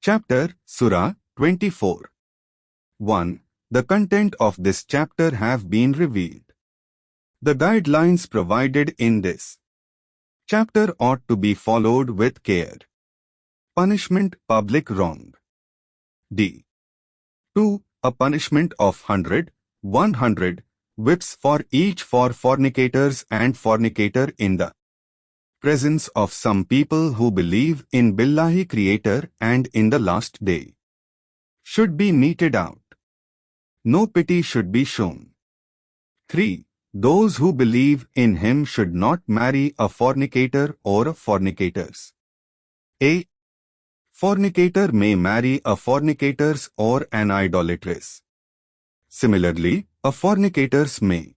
Chapter Surah 24. 1. The content of this chapter have been revealed. The guidelines provided in this chapter ought to be followed with care. Punishment public wrong. D. 2. A punishment of 100 whips for each for fornicators and fornicator in the presence of some people who believe in Billahi Creator and in the last day. Should be meted out. No pity should be shown. 3. Those who believe in him should not marry a fornicator or fornicators. A. Fornicator may marry a fornicators or an idolatress. Similarly, a fornicators may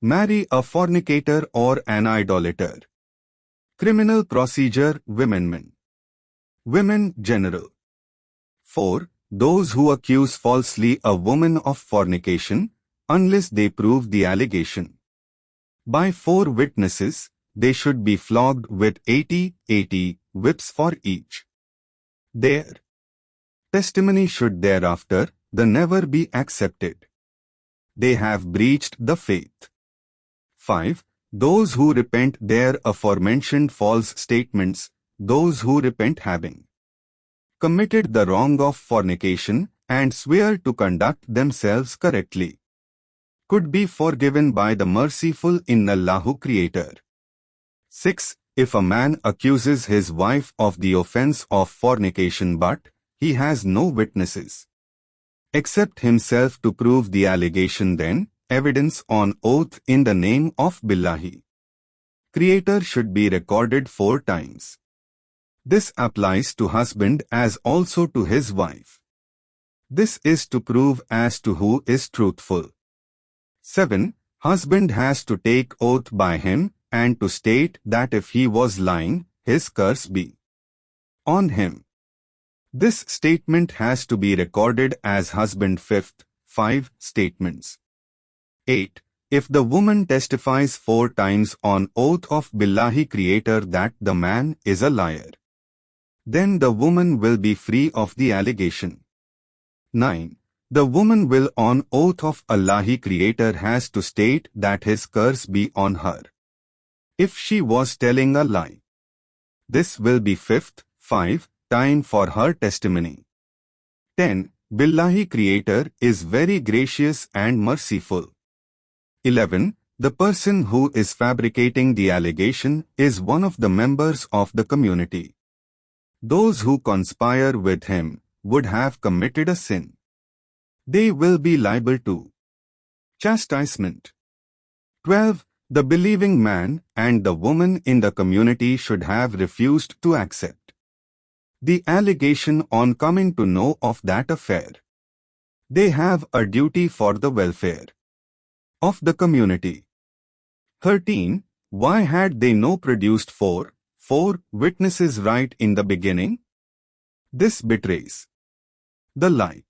marry a fornicator or an idolater. Criminal procedure women. Women general. 4. Those who accuse falsely a woman of fornication, unless they prove the allegation by 4 witnesses, they should be flogged with 80 whips for each. Their testimony should thereafter never be accepted. They have breached the faith. 5. Those who repent their aforementioned false statements, those who repent having committed the wrong of fornication and swear to conduct themselves correctly, could be forgiven by the merciful Innallahu Creator. 6. If a man accuses his wife of the offense of fornication but he has no witnesses except himself to prove the allegation, then evidence on oath in the name of Billahi Creator should be recorded 4 times. This applies to husband as also to his wife. This is to prove as to who is truthful. 7. Husband has to take oath by him and to state that if he was lying, his curse be on him. This statement has to be recorded as husband 5 statements. 8. If the woman testifies 4 times on oath of Billahi Creator that the man is a liar, then the woman will be free of the allegation. 9. The woman will on oath of Allahi Creator has to state that his curse be on her if she was telling a lie. This will be 5 time for her testimony. 10. Billahi Creator is very gracious and merciful. 11. The person who is fabricating the allegation is one of the members of the community. Those who conspire with him would have committed a sin. They will be liable to chastisement. 12. The believing man and the woman in the community should have refused to accept the allegation on coming to know of that affair. They have a duty for the welfare of the community. 13. Why had they no produced 4 witnesses right in the beginning? This betrays the lie.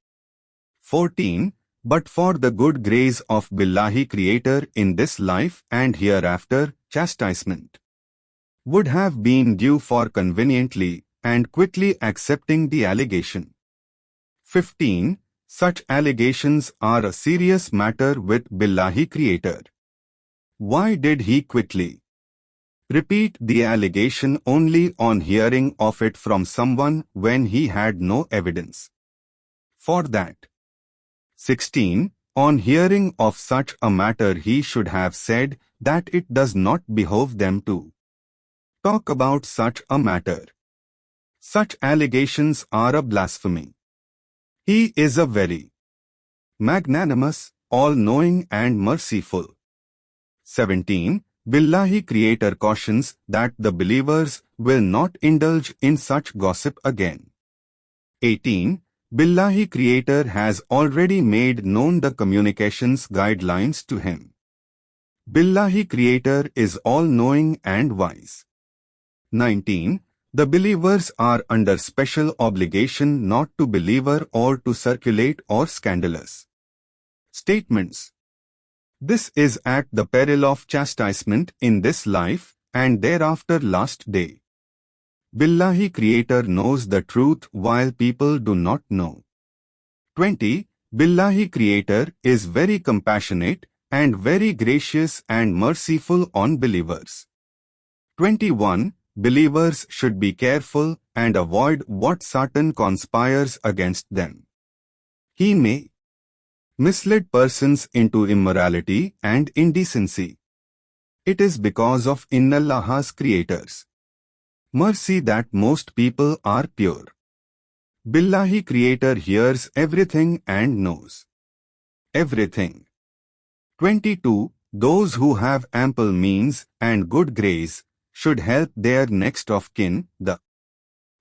14. But for the good grace of Billahi Creator in this life and hereafter, chastisement would have been due for conveniently and quickly accepting the allegation. 15. Such allegations are a serious matter with Billahi Creator. Why did he quickly repeat the allegation only on hearing of it from someone when he had no evidence for that? 16. On hearing of such a matter he should have said that it does not behove them to talk about such a matter. Such allegations are a blasphemy. He is a very magnanimous, all-knowing and merciful. 17. Billahi Creator cautions that the believers will not indulge in such gossip again. 18. Billahi Creator has already made known the communications guidelines to him. Billahi Creator is all-knowing and wise. 19. The believers are under special obligation not to believer or to circulate or scandalous statements. This is at the peril of chastisement in this life and thereafter last day. Billahi Creator knows the truth while people do not know. 20. Billahi Creator is very compassionate and very gracious and merciful on believers. 21. Believers should be careful and avoid what Satan conspires against them. He may mislead persons into immorality and indecency. It is because of Innallah's creators mercy that most people are pure. Billahi Creator hears everything and knows everything. 22. Those who have ample means and good grace should help their next of kin, the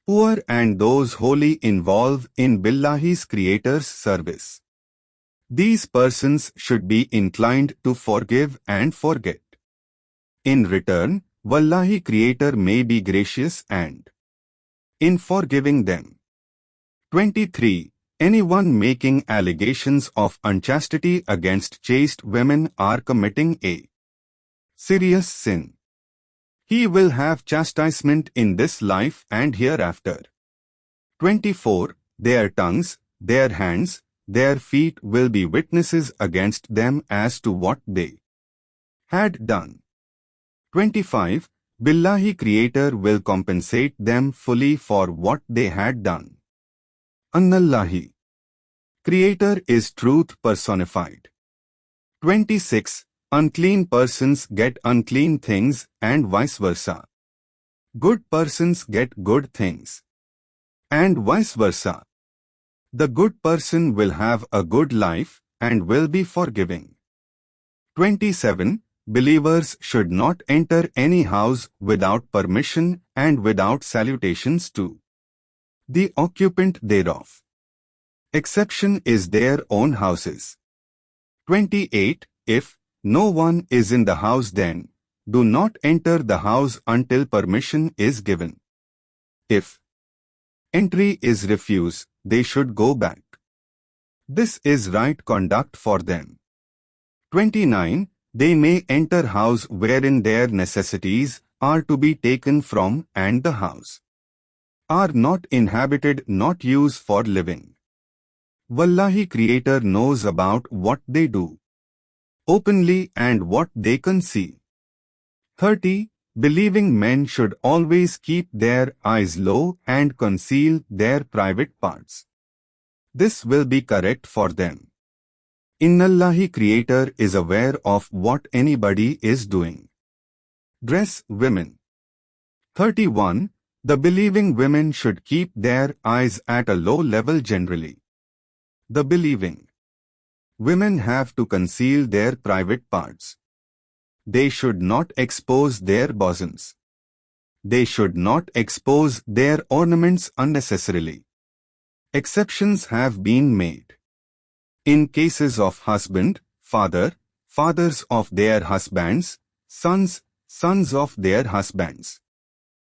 poor, and those wholly involved in Billahi's Creator's service. These persons should be inclined to forgive and forget. In return, Wallahi Creator may be gracious and in forgiving them. 23. Anyone making allegations of unchastity against chaste women are committing a serious sin. He will have chastisement in this life and hereafter. 24. Their tongues, their hands, their feet will be witnesses against them as to what they had done. 25. Billahi Creator will compensate them fully for what they had done. Annallahi Creator is truth personified. 26. Unclean persons get unclean things and vice versa. Good persons get good things. And vice versa. The good person will have a good life and will be forgiving. 27. Believers should not enter any house without permission and without salutations to the occupant thereof. Exception is their own houses. 28. If no one is in the house, then do not enter the house until permission is given. If entry is refused, they should go back. This is right conduct for them. 29. They may enter house wherein their necessities are to be taken from and the house are not inhabited, not used for living. Wallahi Creator knows about what they do openly and what they conceal. 30. Believing men should always keep their eyes low and conceal their private parts. This will be correct for them. Innallahi Creator is aware of what anybody is doing. Dress women. 31. The believing women should keep their eyes at a low level generally. The believing women have to conceal their private parts. They should not expose their bosoms. They should not expose their ornaments unnecessarily. Exceptions have been made. In cases of husband, father, fathers of their husbands, sons, sons of their husbands,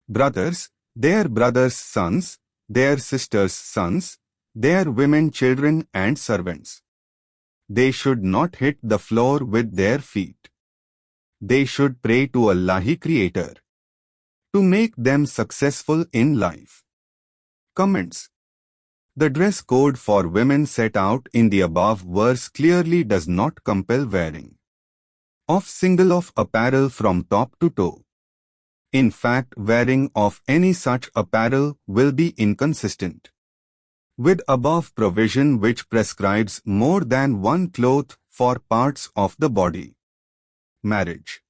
brothers, their brothers' sons, their sisters' sons, their women children and servants. They should not hit the floor with their feet. They should pray to Allahi Creator to make them successful in life. Comments. The dress code for women set out in the above verse clearly does not compel wearing of single of apparel from top to toe. In fact, wearing of any such apparel will be inconsistent with above provision which prescribes more than one cloth for parts of the body. Marriage.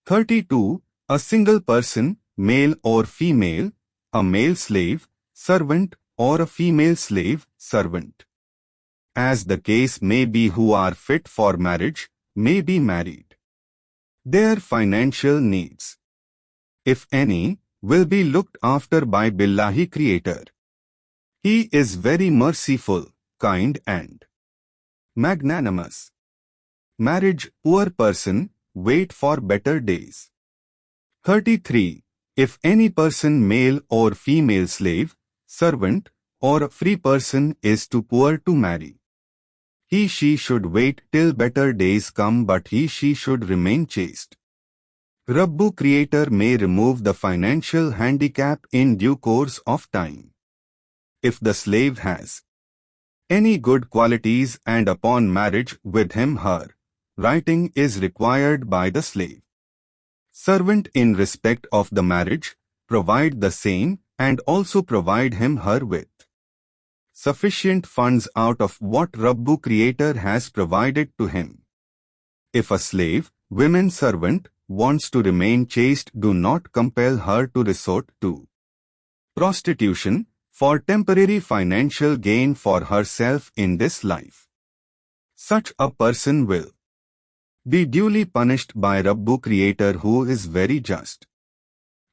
32. A single person, male or female, a male slave, servant, or a female slave, servant, as the case may be, who are fit for marriage, may be married. Their financial needs, if any, will be looked after by Billahi Creator. He is very merciful, kind and magnanimous. Marriage, poor person, wait for better days. 33. If any person, male or female slave, servant, or a free person is too poor to marry, he/she should wait till better days come, but he/she should remain chaste. Rabbu Creator may remove the financial handicap in due course of time. If the slave has any good qualities and upon marriage with him/her, writing is required by the slave. Servant in respect of the marriage, provide the same and also provide him/her with sufficient funds out of what Rabbu Creator has provided to him. If a slave, woman servant, wants to remain chaste, do not compel her to resort to prostitution for temporary financial gain for herself in this life. Such a person will be duly punished by Rabbu Creator, who is very just.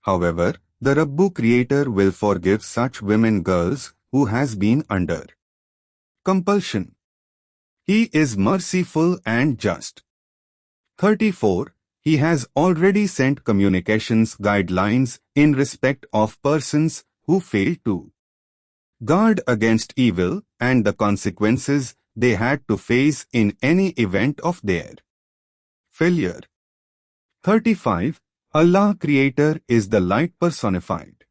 However, the Rabbu Creator will forgive such women girls who has been under compulsion. He is merciful and just. 34. He has already sent communications guidelines in respect of persons who fail to guard against evil and the consequences they had to face in any event of their failure. 35. Allah Creator is the light personified.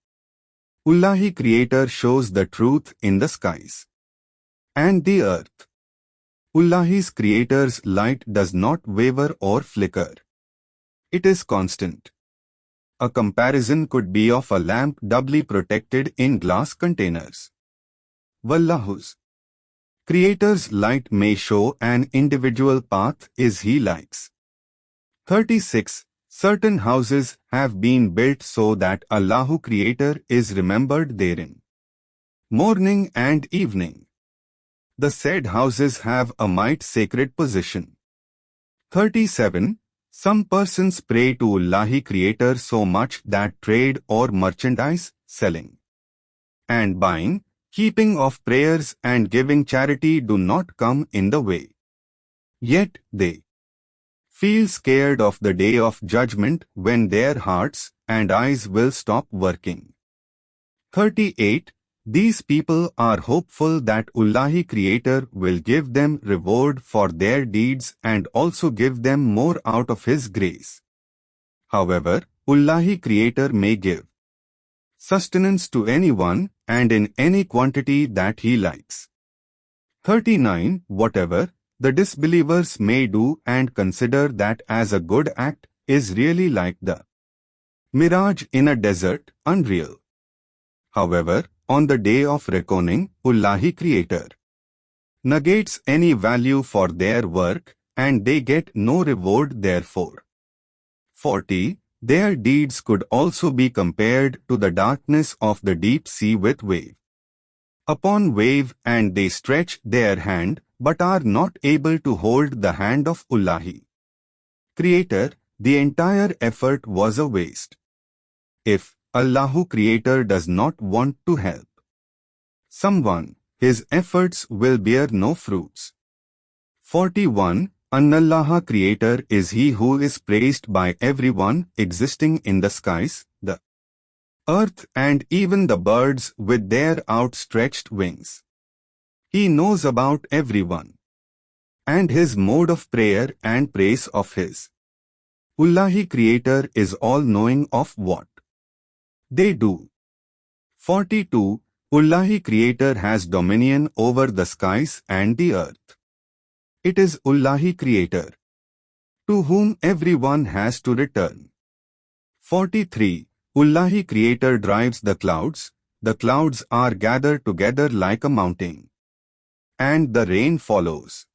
Allahi Creator shows the truth in the skies and the earth. Allahi's Creator's light does not waver or flicker. It is constant. A comparison could be of a lamp doubly protected in glass containers. Wallahus Creator's light may show an individual path as He likes. 36. Certain houses have been built so that Allahu Creator is remembered therein, morning and evening. The said houses have a might sacred position. 37. Some persons pray to Allahi Creator so much that trade or merchandise, selling and buying, keeping of prayers and giving charity do not come in the way. Yet they feel scared of the day of judgment when their hearts and eyes will stop working. 38. These people are hopeful that Allahi Creator will give them reward for their deeds and also give them more out of His grace. However, Allahi Creator may give sustenance to anyone and in any quantity that He likes. 39. Whatever the disbelievers may do and consider that as a good act is really like the mirage in a desert, unreal. However, on the day of reckoning, Allahi Creator negates any value for their work and they get no reward therefore. 40. Their deeds could also be compared to the darkness of the deep sea with wave upon wave, and they stretch their hand but are not able to hold the hand of Allahi Creator. The entire effort was a waste. If Allahu Creator does not want to help someone, his efforts will bear no fruits. 41. Anallaha Creator is He who is praised by everyone existing in the skies, the earth and even the birds with their outstretched wings. He knows about everyone and His mode of prayer and praise of His Allahi Creator is all-knowing of what they do. 42. Allahi Creator has dominion over the skies and the earth. It is Allahi Creator to whom everyone has to return. 43. Allahi Creator drives the clouds are gathered together like a mountain, and the rain follows.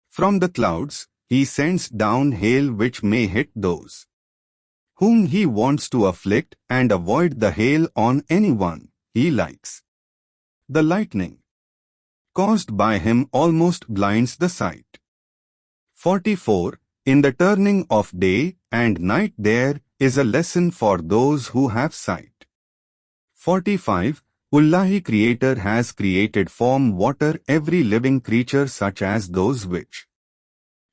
From the clouds, He sends down hail which may hit those whom He wants to afflict and avoid the hail on anyone He likes. The lightning caused by Him almost blinds the sight. 44. In the turning of day and night there is a lesson for those who have sight. 45. Allahi Creator has created from water every living creature such as those which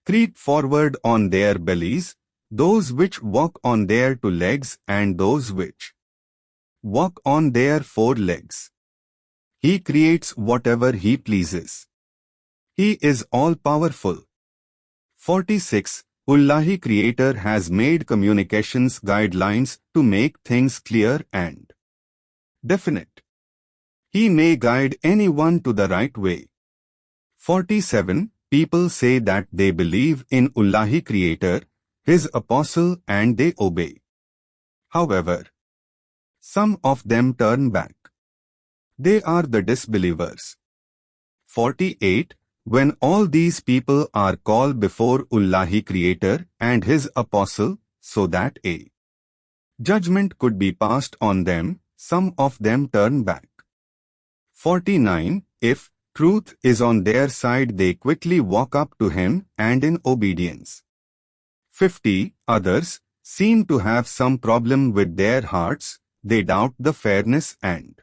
creep forward on their bellies, those which walk on their two legs and those which walk on their four legs. He creates whatever He pleases. He is all-powerful. 46. Ullahi Creator has made communications guidelines to make things clear and definite. He may guide anyone to the right way. 47. People say that they believe in Ullahi Creator, His Apostle, and they obey. However, some of them turn back. They are the disbelievers. 48. When all these people are called before Ullahi Creator and His Apostle, so that a judgment could be passed on them, some of them turn back. 49. If truth is on their side, they quickly walk up to Him and in obedience. 50. Others seem to have some problem with their hearts. They doubt the fairness and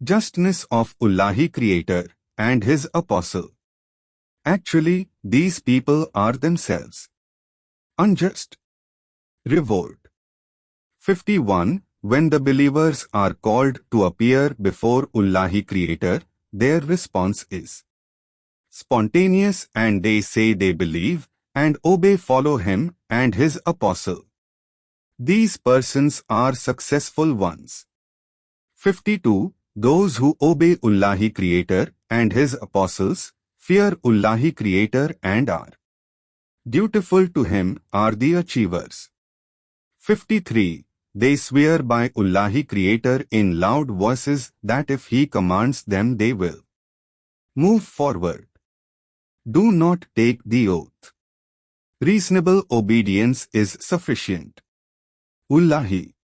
justness of Ullahi Creator and His Apostle. Actually, these people are themselves unjust. Revolt. 51. When the believers are called to appear before Ullahi Creator, their response is spontaneous and they say they believe and obey, follow Him and His Apostle. These persons are successful ones. 52. Those who obey Ullahi Creator and His Apostles, fear Ullahi Creator and are dutiful to Him are the achievers. 53. They swear by Ullahi Creator in loud voices that if He commands them they will move forward. Do not take the oath. Reasonable obedience is sufficient. Ullahi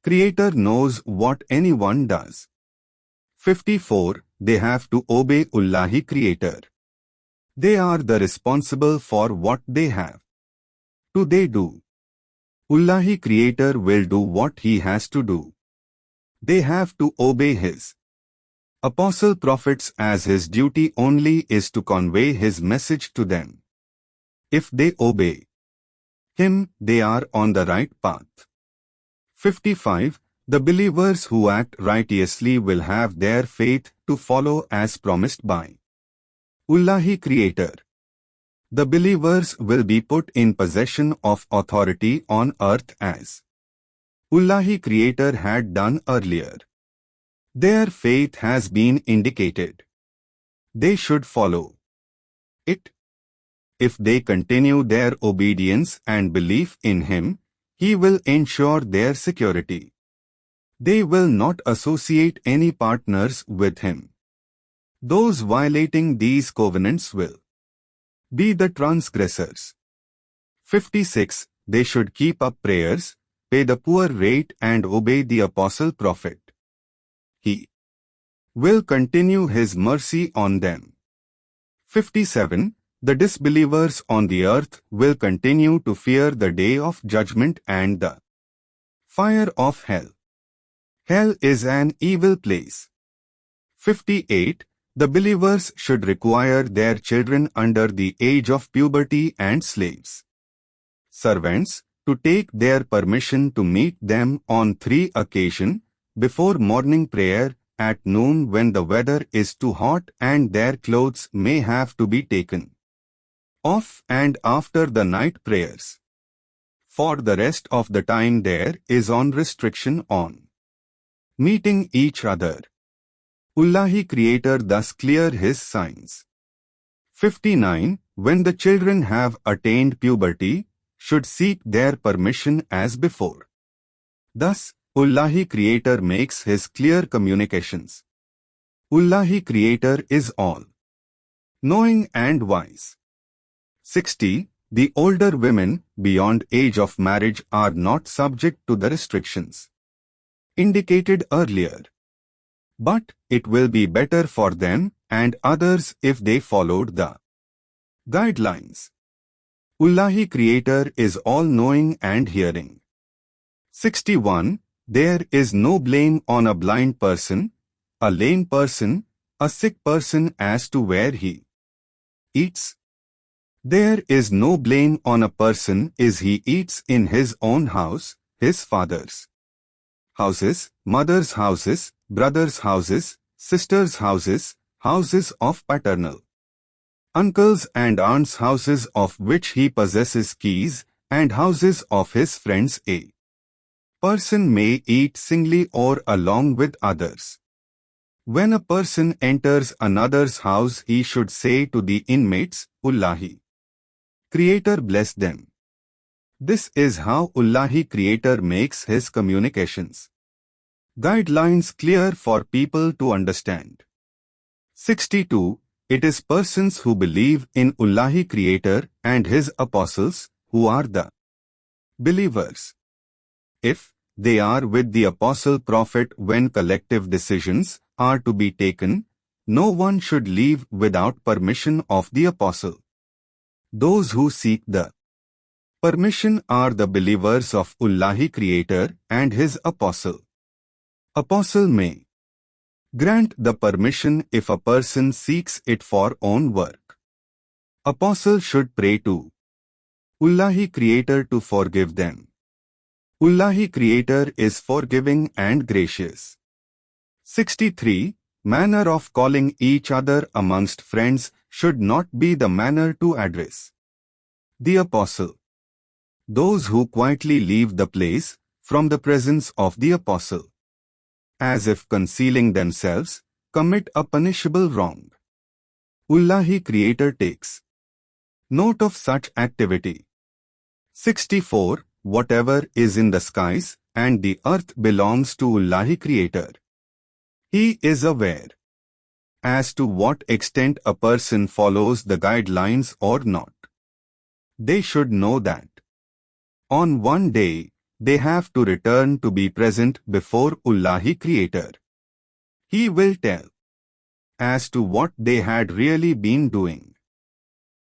Creator knows what anyone does. 54. They have to obey Ullahi Creator. They are the responsible for what they have to do. Ullahi Creator will do what He has to do. They have to obey His Apostle Prophets as His duty only is to convey His message to them. If they obey Him, they are on the right path. 55. The believers who act righteously will have their faith to follow as promised by Ullahi Creator. The believers will be put in possession of authority on earth as Ullahi Creator had done earlier. Their faith has been indicated. They should follow it. If they continue their obedience and belief in Him, He will ensure their security. They will not associate any partners with Him. Those violating these covenants will be the transgressors. 56. They should keep up prayers, pay the poor rate and obey the Apostle Prophet. He will continue His mercy on them. 57. The disbelievers on the earth will continue to fear the day of judgment and the fire of hell. Hell is an evil place. 58. The believers should require their children under the age of puberty and slaves, servants, to take their permission to meet them on 3 occasions, before morning prayer, at noon when the weather is too hot and their clothes may have to be taken off, and after the night prayers. For the rest of the time there is on restriction on meeting each other. Ullahi Creator thus clear His signs. 59. When the children have attained puberty, should seek their permission as before. Thus, Ullahi Creator makes His clear communications. Ullahi Creator is all knowing and wise. 60. The older women beyond age of marriage are not subject to the restrictions indicated earlier. But it will be better for them and others if they followed the guidelines. Ullahi Creator is all-knowing and hearing. 61. There is no blame on a blind person, a lame person, a sick person as to where he eats. There is no blame on a person if he eats in his own house, his father's houses, mother's houses, brothers' houses, sisters' houses, houses of paternal uncles and aunts' houses of which he possesses keys, and houses of his friends. A person may eat singly or along with others. When a person enters another's house, he should say to the inmates, Ullahi, Creator bless them. This is how Ullahi Creator makes his communications. Guidelines clear for people to understand. 62. It is persons who believe in Ullahi Creator and His apostles who are the believers. If they are with the Apostle Prophet when collective decisions are to be taken, no one should leave without permission of the Apostle. Those who seek the permission are the believers of Ullahi Creator and His Apostle. Apostle may grant the permission if a person seeks it for own work. Apostle should pray to Ullahi Creator to forgive them. Ullahi Creator is forgiving and gracious. 63. Manner of calling each other amongst friends should not be the manner to address the Apostle. Those who quietly leave the place from the presence of the Apostle, as if concealing themselves, commit a punishable wrong. Ullahi Creator takes note of such activity. 64. Whatever is in the skies and the earth belongs to Ullahi Creator. He is aware as to what extent a person follows the guidelines or not. They should know that on one day they have to return to be present before Ullahi Creator. He will tell as to what they had really been doing.